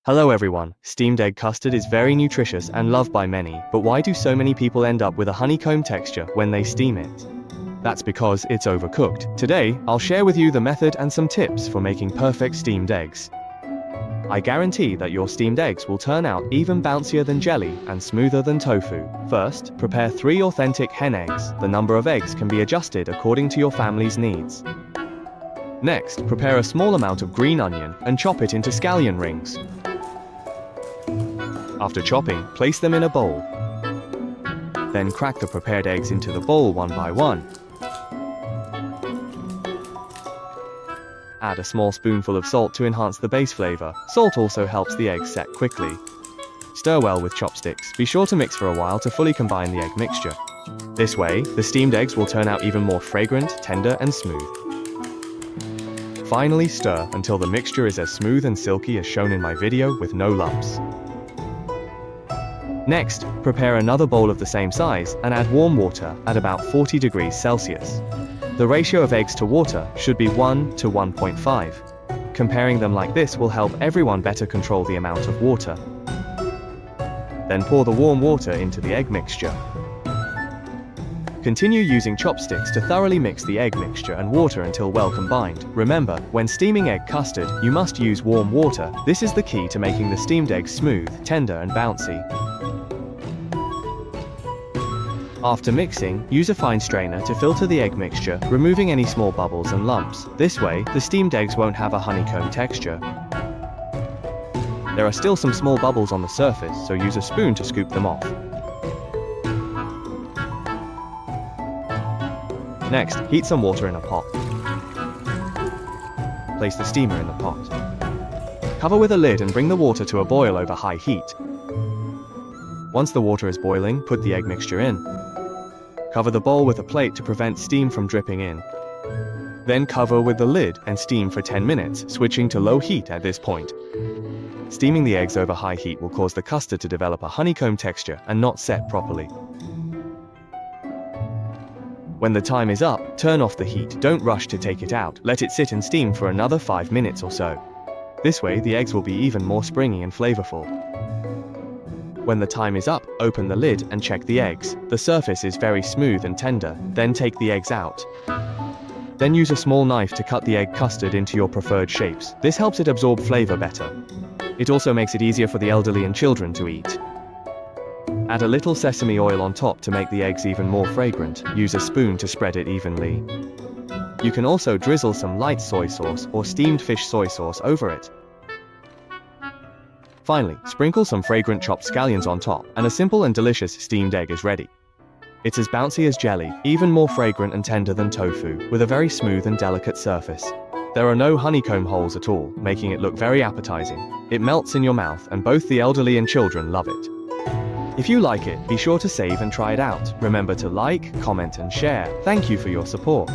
Hello everyone, steamed egg custard is very nutritious and loved by many, but why do so many people end up with a honeycomb texture when they steam it? That's because it's overcooked. Today, I'll share with you the method and some tips for making perfect steamed eggs. I guarantee that your steamed eggs will turn out even bouncier than jelly and smoother than tofu. First, prepare 3 authentic hen eggs. The number of eggs can be adjusted according to your family's needs. Next, prepare a small amount of green onion and chop it into scallion rings. After chopping, place them in a bowl. Then crack the prepared eggs into the bowl one by one. Add a small spoonful of salt to enhance the base flavor. Salt also helps the eggs set quickly. Stir well with chopsticks. Be sure to mix for a while to fully combine the egg mixture. This way, the steamed eggs will turn out even more fragrant, tender, and smooth. Finally, stir until the mixture is as smooth and silky as shown in my video with no lumps. Next, prepare another bowl of the same size and add warm water at about 40 degrees Celsius. The ratio of eggs to water should be 1 to 1.5. Comparing them like this will help everyone better control the amount of water. Then pour the warm water into the egg mixture. Continue using chopsticks to thoroughly mix the egg mixture and water until well combined. Remember, when steaming egg custard, you must use warm water. This is the key to making the steamed eggs smooth, tender, and bouncy. After mixing, use a fine strainer to filter the egg mixture, removing any small bubbles and lumps. This way, the steamed eggs won't have a honeycomb texture. There are still some small bubbles on the surface, so use a spoon to scoop them off. Next, heat some water in a pot. Place the steamer in the pot. Cover with a lid and bring the water to a boil over high heat. Once the water is boiling, put the egg mixture in. Cover the bowl with a plate to prevent steam from dripping in. Then cover with the lid and steam for 10 minutes, switching to low heat at this point. Steaming the eggs over high heat will cause the custard to develop a honeycomb texture and not set properly. When the time is up, turn off the heat. Don't rush to take it out. Let it sit and steam for another 5 minutes or so. This way, the eggs will be even more springy and flavorful. When the time is up, open the lid and check the eggs. The surface is very smooth and tender. Then take the eggs out. Then use a small knife to cut the egg custard into your preferred shapes. This helps it absorb flavor better. It also makes it easier for the elderly and children to eat. Add a little sesame oil on top to make the eggs even more fragrant. Use a spoon to spread it evenly. You can also drizzle some light soy sauce or steamed fish soy sauce over it. Finally, sprinkle some fragrant chopped scallions on top, and a simple and delicious steamed egg is ready. It's as bouncy as jelly, even more fragrant and tender than tofu, with a very smooth and delicate surface. There are no honeycomb holes at all, making it look very appetizing. It melts in your mouth, and both the elderly and children love it. If you like it, be sure to save and try it out. Remember to like, comment, and share. Thank you for your support.